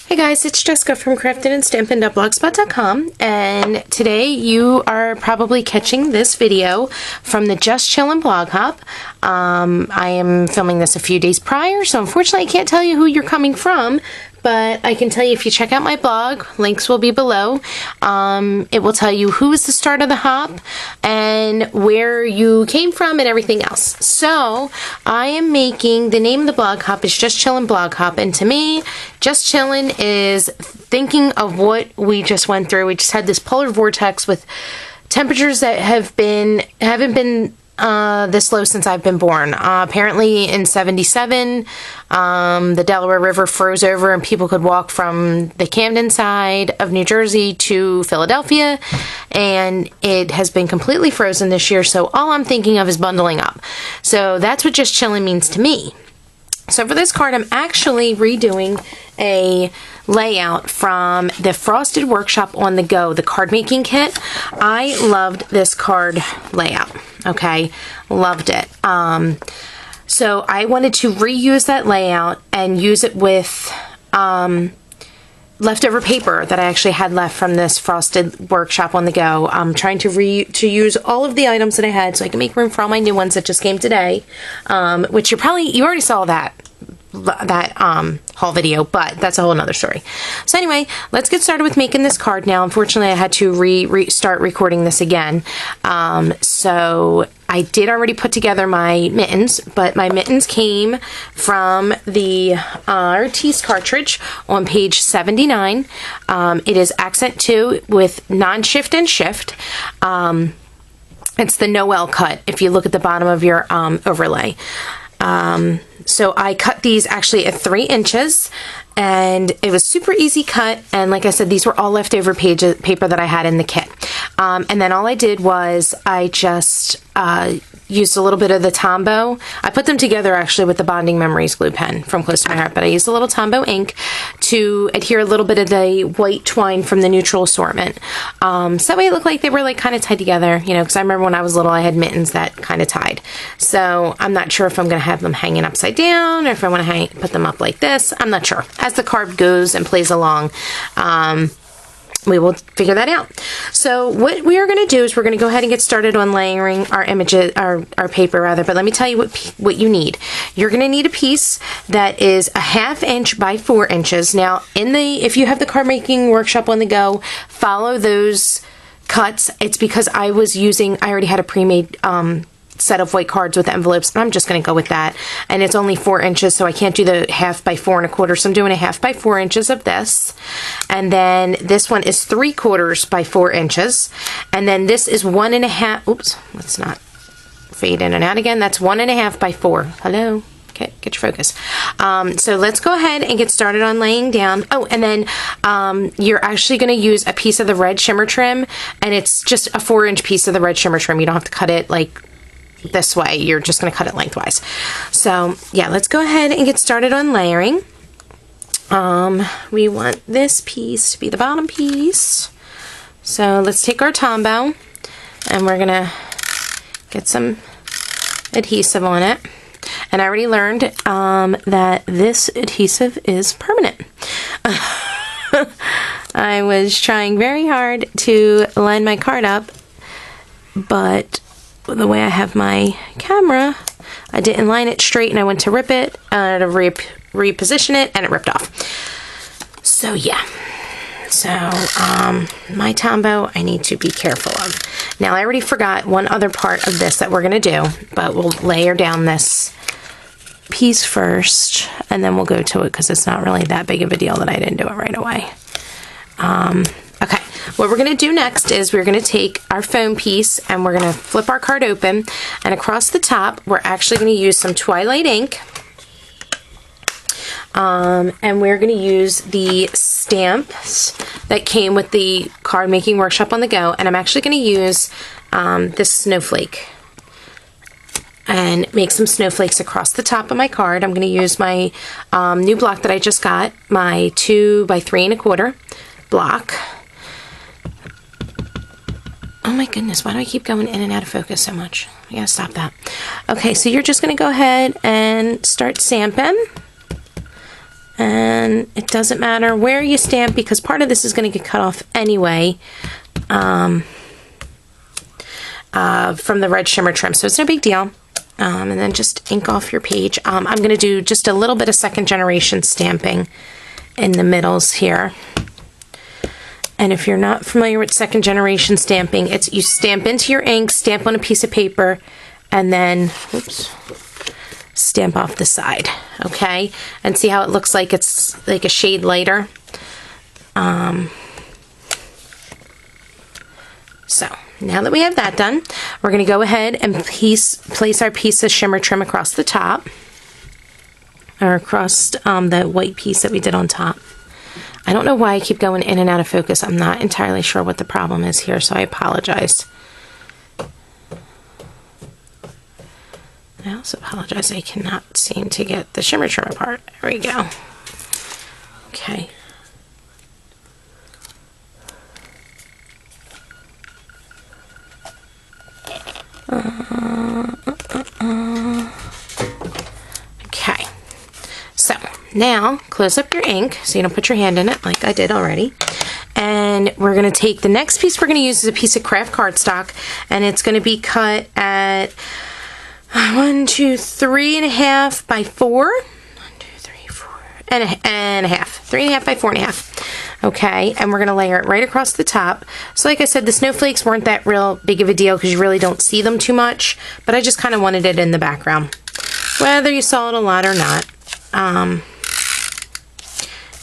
Hey guys, it's Jessica from craftedandstampin.blogspot.com, and today you are probably catching this video from the Just Chillin blog hop. I am filming this a few days prior, so unfortunately I can't tell you who you're coming from, but I can tell you if you check out my blog, links will be below. It will tell you who is the start of the hop and where you came from and everything else. So I am making, the name of the blog hop is Just Chillin blog hop, and to me, Just Chillin is thinking of what we just went through. We just had this polar vortex with temperatures that haven't been this low since I've been born. Apparently in 77, the Delaware River froze over and people could walk from the Camden side of New Jersey to Philadelphia, and it has been completely frozen this year, so all I'm thinking of is bundling up. So that's what Just Chillin means to me. So for this card, I'm actually redoing a layout from the Frosted Workshop on the Go, the card making kit. I loved this card layout. Okay, loved it. So I wanted to reuse that layout and use it with leftover paper that I actually had left from this Frosted Workshop on the Go. I'm trying to use all of the items that I had so I can make room for all my new ones that just came today, which you already saw that haul video, but that's a whole nother story. So anyway, let's get started with making this card now. Unfortunately, I had to start recording this again. So I did already put together my mittens, but my mittens came from the Artiste cartridge on page 79. It is accent 2 with non-shift and shift. It's the Noel cut if you look at the bottom of your overlay. So I cut these actually at 3 inches, and it was super easy cut, and like I said, these were all leftover paper that I had in the kit. And then all I did was I just used a little bit of the Tombow. I put them together actually with the Bonding Memories glue pen from Close to My Heart, but I used a little Tombow ink to adhere a little bit of the white twine from the neutral assortment. So that way it looked like they were like kind of tied together, you know, because I remember when I was little I had mittens that kind of tied. So I'm not sure if I'm going to have them hanging upside down or if I want to put them up like this. I'm not sure. As the card goes and plays along, we will figure that out. So what we are going to do is we're going to go ahead and get started on layering our images, our paper rather, but let me tell you what you need. You're going to need a piece that is a 1/2 inch by 4 inches. Now, if you have the card making workshop on the Go, follow those cuts. It's because I already had a pre-made set of white cards with envelopes, and I'm just going to go with that. And it's only 4 inches, so I can't do the 1/2 by 4 1/4, so I'm doing a 1/2 by 4 inches of this. And then this one is 3/4 by 4 inches. And then this is 1 1/2, oops, let's not fade in and out again. That's 1 1/2 by 4. Hello? Okay, get your focus. So let's go ahead and get started on laying down. Oh, and then you're actually going to use a piece of the red shimmer trim, and it's just a 4-inch piece of the red shimmer trim. You don't have to cut it like this way, you're just going to cut it lengthwise. So yeah, let's go ahead and get started on layering. We want this piece to be the bottom piece, so let's take our Tombow and we're gonna get some adhesive on it. And I already learned that this adhesive is permanent. I was trying very hard to line my card up, but the way I have my camera, I didn't line it straight, and I went to rip it, to reposition it, and it ripped off. So yeah, so my Tombow I need to be careful of. Now I already forgot one other part of this that we're going to do, but we'll layer down this piece first, and then we'll go to it because it's not really that big of a deal that I didn't do it right away. Okay, what we're going to do next is we're going to take our foam piece and we're going to flip our card open, and across the top we're actually going to use some Twilight ink, and we're going to use the stamps that came with the card making workshop on the Go, and I'm actually going to use this snowflake and make some snowflakes across the top of my card. I'm going to use my new block that I just got, my 2 by 3 1/4 block. Oh my goodness, why do I keep going in and out of focus so much? I gotta stop that. Okay, so you're just gonna go ahead and start stamping. And it doesn't matter where you stamp because part of this is going to get cut off anyway from the red shimmer trim. So it's no big deal. And then just ink off your page. I'm going to do just a little bit of second generation stamping in the middles here. And if you're not familiar with second generation stamping, it's you stamp into your ink, stamp on a piece of paper, and then, oops, stamp off the side, okay? And see how it looks like it's like a shade lighter? So now that we have that done, we're going to go ahead and place our piece of shimmer trim across the top, or across the white piece that we did on top. I don't know why I keep going in and out of focus. I'm not entirely sure what the problem is here, so I apologize. I also apologize. I cannot seem to get the shimmer trim apart. There we go. Okay. Okay. So now close up your ink so you don't put your hand in it like I did already. And we're going to take the next piece we're going to use is a piece of craft cardstock, and it's going to be cut at 1, 2, 3.5 by 4. 1, 2, 3, 4 and a half. 3.5 by 4.5. Okay, and we're going to layer it right across the top. So like I said, the snowflakes weren't that real big of a deal because you really don't see them too much, but I just kind of wanted it in the background, whether you saw it a lot or not.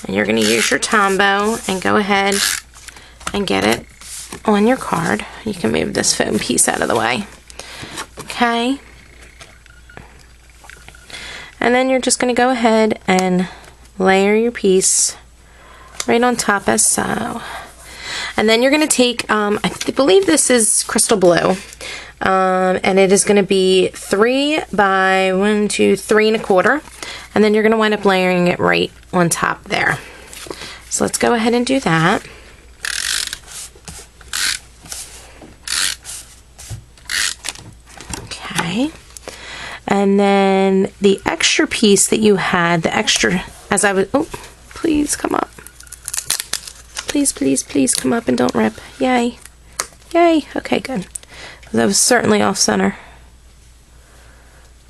And you're going to use your Tombow and go ahead and get it on your card. You can move this foam piece out of the way. Okay. And then you're just going to go ahead and layer your piece right on top as so. And then you're going to take, I believe this is crystal blue, and it is going to be 3 by 1, 2, 3.25, and then you're going to wind up layering it right on top there. So let's go ahead and do that. Okay. And then the extra piece that you had, the extra, as I was, oh, please come up. Please, please, please come up and don't rip. Yay. Yay. Okay, good. That was certainly off center.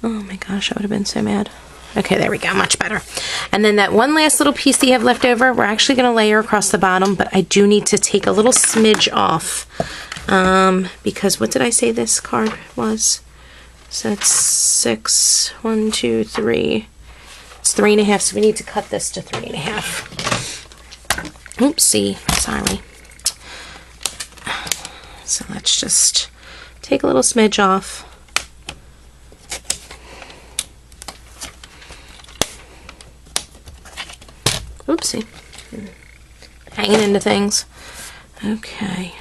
Oh my gosh, I would have been so mad. Okay, there we go, much better. And then that one last little piece that you have left over, we're actually going to layer across the bottom, but I do need to take a little smidge off. Because what did I say this card was? So it's 6, 1, 2, 3. It's 3.5, so we need to cut this to 3.5. Oopsie, sorry. So let's just take a little smidge off. Oopsie. Hanging into things. Okay.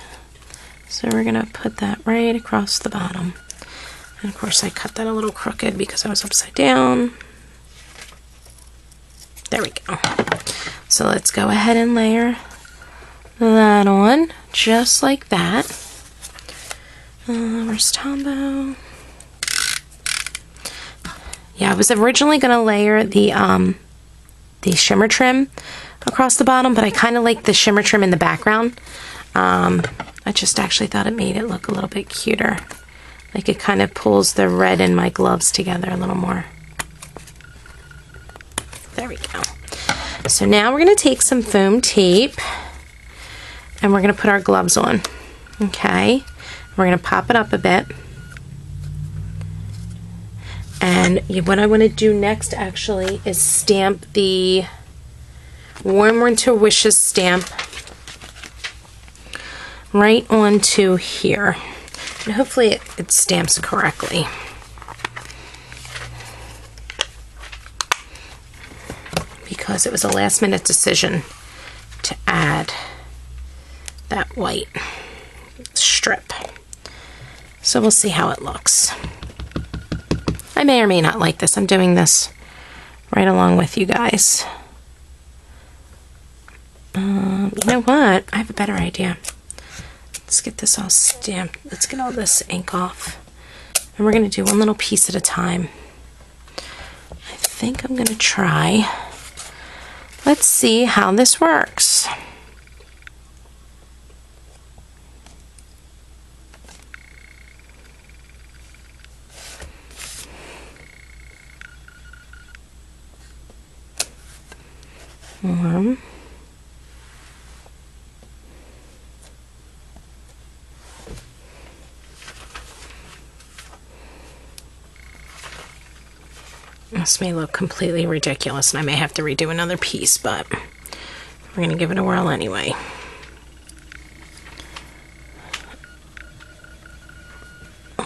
So we're going to put that right across the bottom. And of course I cut that a little crooked because I was upside down. There we go. So let's go ahead and layer that on just like that. Where's Tombow? Yeah, I was originally going to layer the shimmer trim across the bottom, but I kind of like the shimmer trim in the background. I just actually thought it made it look a little bit cuter. Like it kind of pulls the red in my gloves together a little more. There we go. So now we're going to take some foam tape and we're going to put our gloves on. Okay. We're going to pop it up a bit. And what I want to do next actually is stamp the Warm Winter Wishes stamp right onto here. And hopefully it stamps correctly. Because it was a last minute decision to add that white strip. So we'll see how it looks. I may or may not like this. I'm doing this right along with you guys. You know what? I have a better idea. Let's get this all stamped. Let's get all this ink off. And we're going to do one little piece at a time. I think I'm going to try let's see how this works. Warm. This may look completely ridiculous and I may have to redo another piece, but we're going to give it a whirl anyway.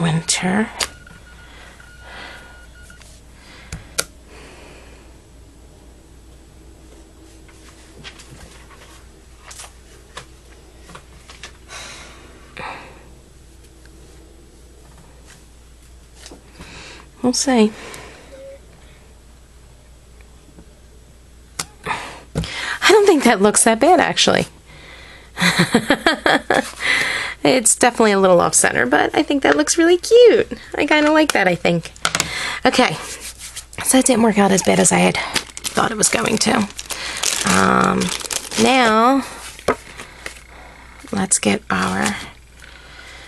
Winter. We'll see. I don't think that looks that bad, actually. It's definitely a little off center, but I think that looks really cute. I kind of like that, I think. Okay, so it didn't work out as bad as I had thought it was going to. Now, let's get our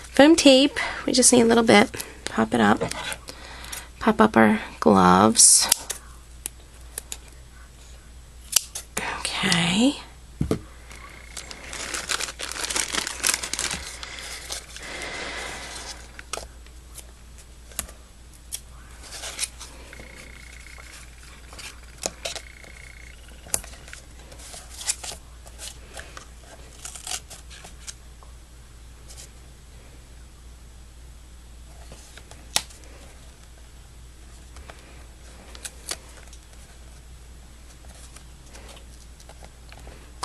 foam tape. We just need a little bit. Pop it up. Pop up our gloves. Okay.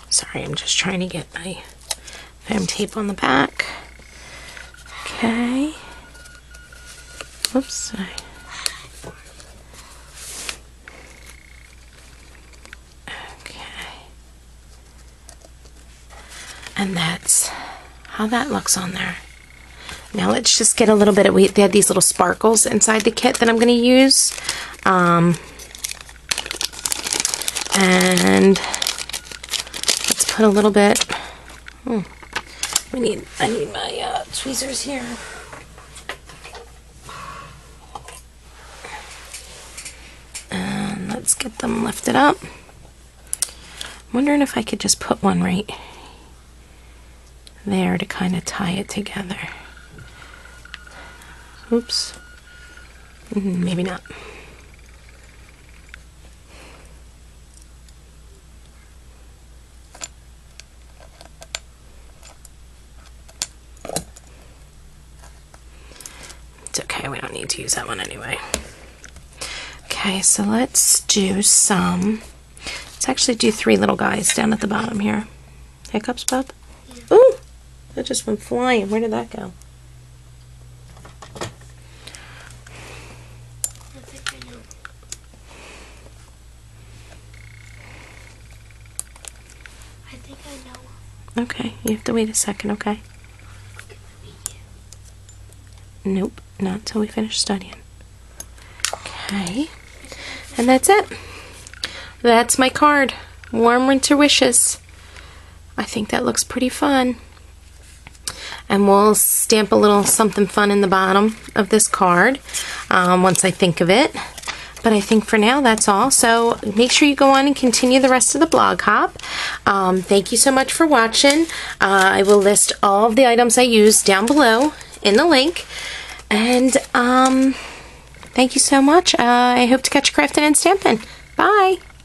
Sorry, I'm just trying to get my foam tape on the back. Okay. Oops, sorry. Okay. And that's how that looks on there. Now let's just get a little bit of, they had these little sparkles inside the kit that I'm going to use. And put a little bit. I need my tweezers here. And let's get them lifted up. I'm wondering if I could just put one right there to kind of tie it together. Oops. Maybe not. It's okay, we don't need to use that one anyway. Okay, so let's do some, let's actually do 3 little guys down at the bottom here. Hiccups, bub? Yeah. Ooh, that just went flying. Where did that go? I think I know. I think I know. Okay, you have to wait a second, okay? Nope, not until we finish studying. Okay, and that's it. That's my card. Warm winter wishes. I think that looks pretty fun. And we'll stamp a little something fun in the bottom of this card once I think of it. But I think for now that's all. So make sure you go on and continue the rest of the blog hop. Thank you so much for watching. I will list all of the items I used down below in the link. And thank you so much. I hope to catch you crafting and stamping. Bye.